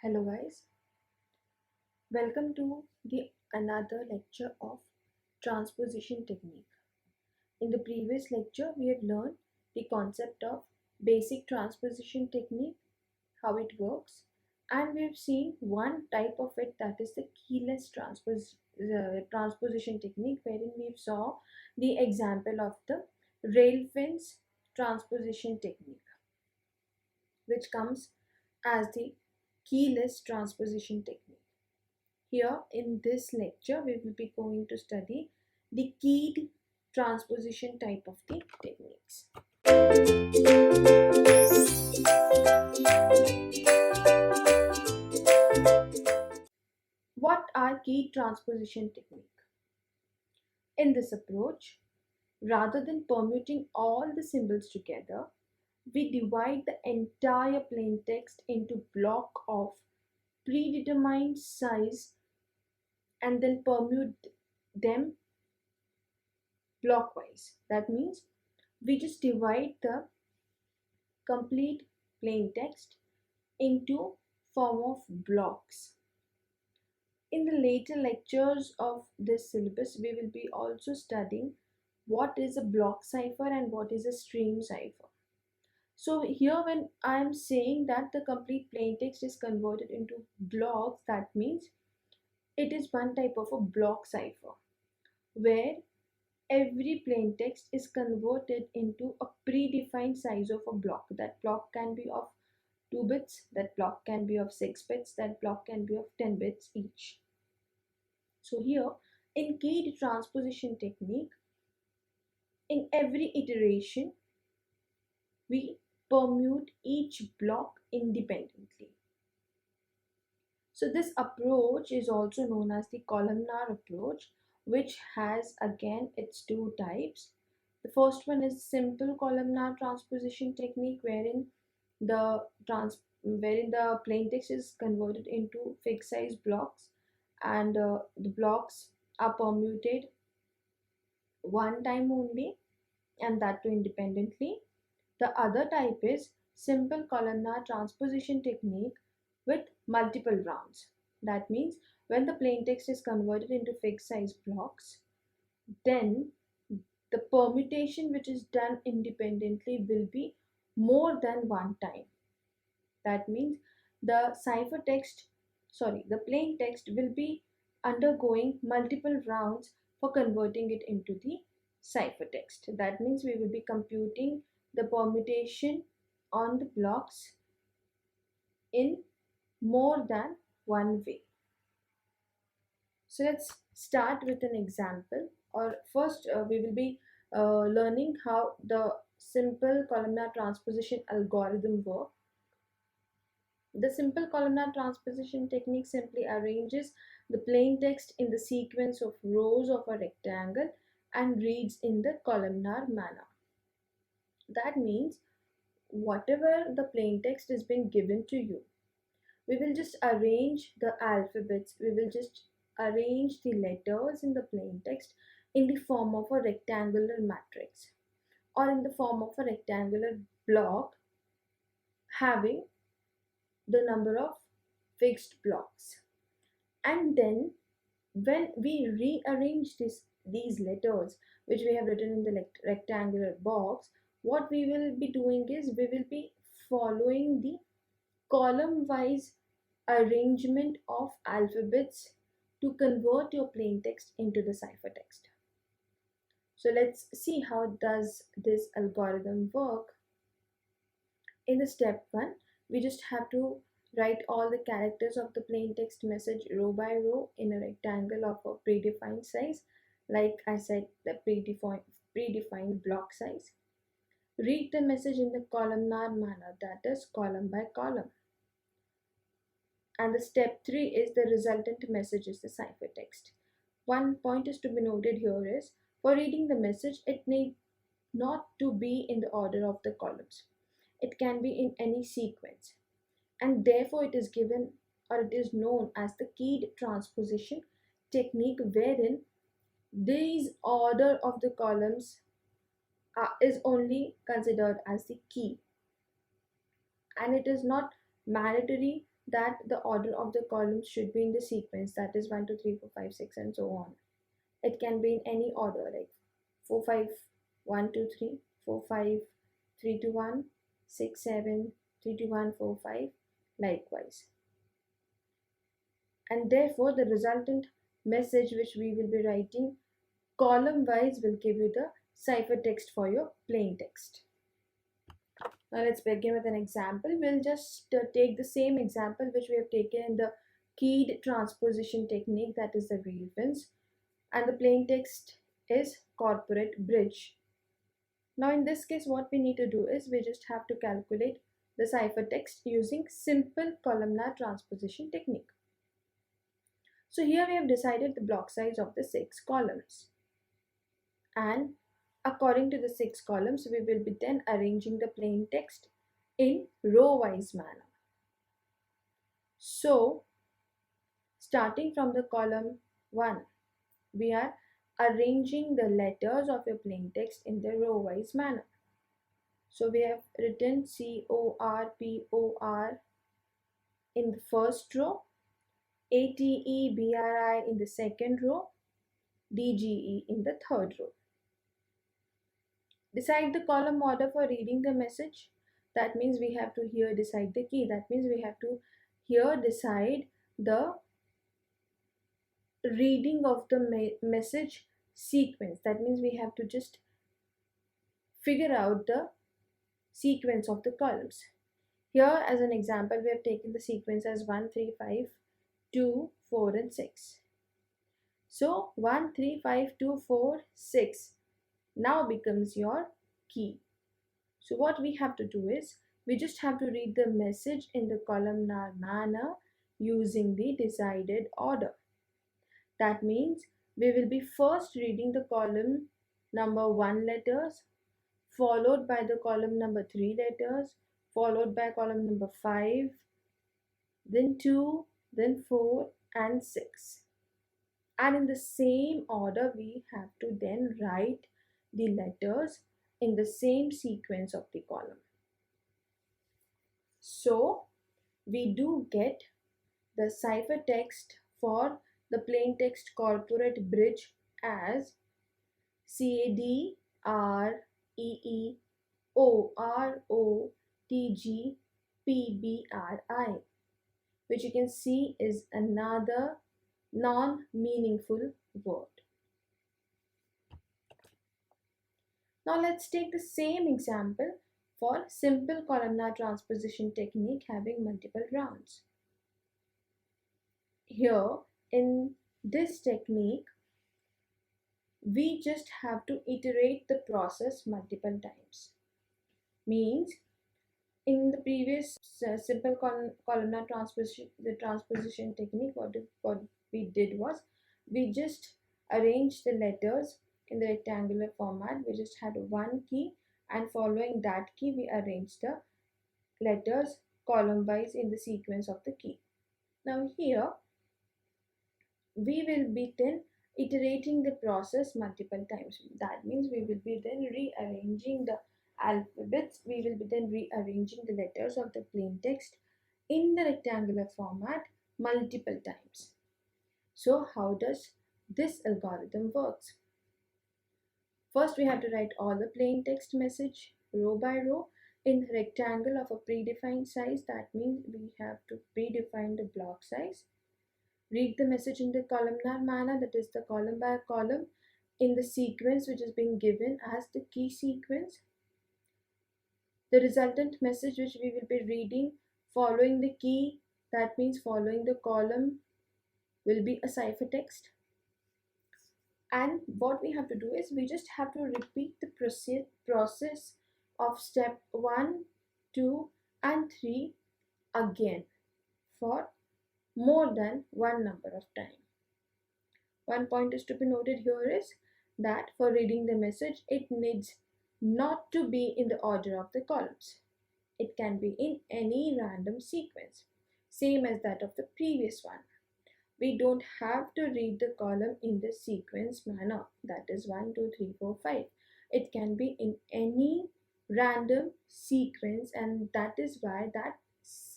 Hello guys, welcome to the another lecture of transposition technique. In the previous lecture we have learned the concept of basic transposition technique, how it works, and we have seen one type of it, that is the keyless transposition technique, wherein we saw the example of the rail fence transposition technique, which comes as the keyless transposition technique. Here in this lecture, we will be going to study the keyed transposition type of the techniques. What are keyed transposition technique? In this approach, rather than permuting all the symbols together, we divide the entire plaintext into block of predetermined size and then permute them blockwise. That means we just divide the complete plain text into form of blocks. In the later lectures of this syllabus, we will be also studying what is a block cipher and what is a stream cipher. So here when I am saying that the complete plain text is converted into blocks, that means it is one type of a block cipher where every plain text is converted into a predefined size of a block. That block can be of 2 bits, that block can be of 6 bits, that block can be of 10 bits each. So here in keyed transposition technique, in every iteration we permute each block independently. So this approach is also known as the columnar approach, which has again its two types. The first one is simple columnar transposition technique, wherein the plain text is converted into fixed size blocks, and the blocks are permuted one time only, and that too independently. The other type is simple columnar transposition technique with multiple rounds. That means when the plain text is converted into fixed size blocks, then the permutation which is done independently will be more than one time. That means the plain text will be undergoing multiple rounds for converting it into the ciphertext. That means we will be computing the permutation on the blocks in more than one way. So let's start with an example, or first we will be learning how the simple columnar transposition algorithm works. The simple columnar transposition technique simply arranges the plain text in the sequence of rows of a rectangle and reads in the columnar manner. That means whatever the plain text is being given to you, we will just arrange the alphabets, we will just arrange the letters in the plain text in the form of a rectangular matrix or in the form of a rectangular block having the number of fixed blocks. And then when we rearrange these letters which we have written in the rectangular box, what we will be doing is we will be following the column wise arrangement of alphabets to convert your plain text into the ciphertext. So let's see how does this algorithm work. In the step 1, we just have to write all the characters of the plain text message row by row in a rectangle of a predefined size, like I said, the predefined block size. Read the message in the columnar manner, that is column by column. And the step 3 is the resultant message is the ciphertext. One point is to be noted here is, for reading the message, it need not to be in the order of the columns. It can be in any sequence, and therefore it is given, or it is known as the keyed transposition technique, wherein this order of the columns is only considered as the key, and it is not mandatory that the order of the columns should be in the sequence, that is 1 2 3 4 5 6 and so on. It can be in any order like 4 5 1 2 3 4 5 3 2 1 6 7 3 2 1 4 5 likewise. And therefore the resultant message which we will be writing column wise will give you the ciphertext for your plain text. Now let's begin with an example. We'll just take the same example which we have taken in the keyed transposition technique, that is the rearrange, and the plain text is corporate bridge. Now in this case what we need to do is we just have to calculate the ciphertext using simple columnar transposition technique. So here we have decided the block size of the 6 columns, and according to the 6 columns we will be then arranging the plain text in row wise manner. So starting from the column 1, we are arranging the letters of your plain text in the row wise manner. So we have written CORPOR in the first row, ATEBRI in the second row, DGE in the third row. Decide the column order for reading the message. That means we have to here decide the key. That means we have to here decide the reading of the message sequence. That means we have to just figure out the sequence of the columns. Here as an example we have taken the sequence as 1 3 5 2 4 and 6. So 1 3 5 2 4 6 now becomes your key. So what we have to do is we just have to read the message in the columnar manner using the decided order. That means we will be first reading the column number 1 letters, followed by the column number 3 letters, followed by column number 5, then 2, then 4 and 6. And in the same order we have to then write the letters in the same sequence of the column. So we do get the ciphertext for the plain text corporate bridge as CADREEOROTGPBRI, which you can see is another non-meaningful word. Now let's take the same example for simple columnar transposition technique having multiple rounds. Here in this technique we just have to iterate the process multiple times. Means in the previous simple columnar transposition technique, what we did was we just arranged the letters in the rectangular format. We just had one key, and following that key we arranged the letters column wise in the sequence of the key. Now here we will be then iterating the process multiple times. That means we will be then rearranging the alphabets, we will be then rearranging the letters of the plain text in the rectangular format multiple times. So how does this algorithm works? First we have to write all the plain text message row by row in rectangle of a predefined size. That means we have to predefine the block size. Read the message in the columnar manner, that is the column by column in the sequence which is being given as the key sequence. The resultant message which we will be reading following the key, that means following the column, will be a ciphertext. And what we have to do is we just have to repeat the process of step 1, 2 and 3 again for more than one number of time. One point is to be noted here is that for reading the message it needs not to be in the order of the columns. It can be in any random sequence, same as that of the previous one. We don't have to read the column in the sequence manner, that is 1 2 3 4 5. It can be in any random sequence, and that is why that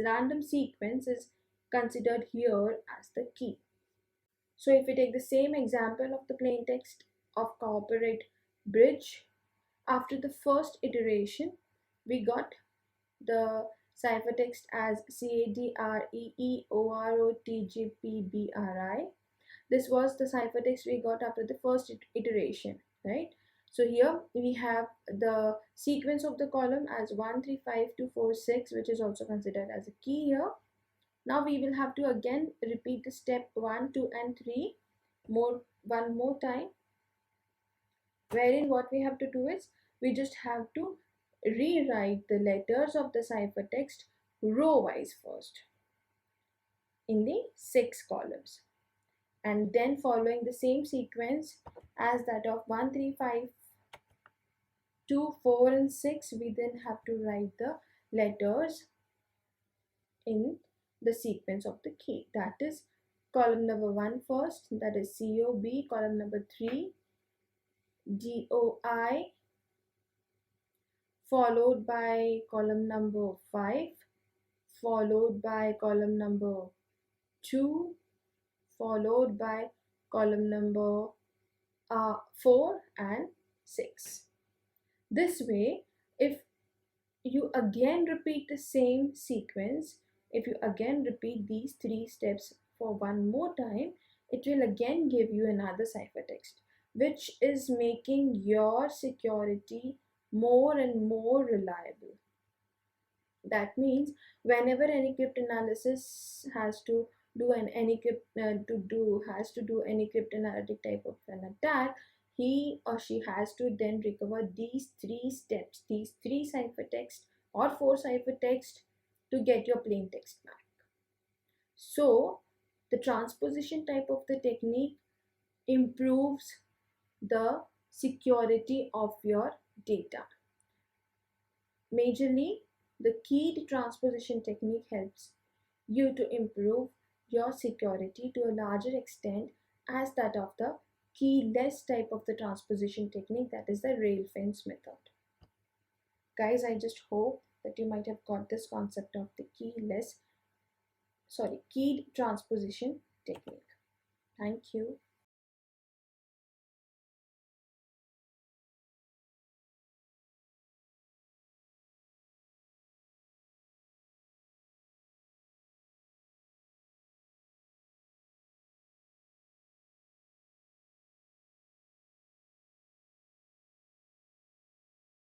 random sequence is considered here as the key. So if we take the same example of the plaintext of corporate bridge, after the first iteration, we got the ciphertext as CADREEOROTGPBRI. This was the ciphertext we got after the first iteration, right? So here we have the sequence of the column as 1, 3, 5, 2, 4, 6, which is also considered as a key here. Now we will have to again repeat the step 1, 2 and 3 one more time, wherein what we have to do is we just have to rewrite the letters of the ciphertext row wise first in the 6 columns, and then following the same sequence as that of 1, 3, 5, 2, 4 and 6, we then have to write the letters in the sequence of the key. That is column number 1 first, that is COB, column number 3 DOI, followed by column number 5, followed by column number 2, followed by column number 4 and 6. This way, if you again repeat the same sequence, if you again repeat these 3 steps for one more time, it will again give you another ciphertext, which is making your security more and more reliable. That means whenever any cryptanalysis has to do an any cryptanalytic type of an attack, he or she has to then recover these 3 steps, these 3 ciphertext or 4 ciphertext to get your plain text back. So the transposition type of the technique improves the security of your data. Majorly, the keyed transposition technique helps you to improve your security to a larger extent as that of the keyless type of the transposition technique, that is the rail fence method. Guys, I just hope that you might have got this concept of the keyed transposition technique. Thank you.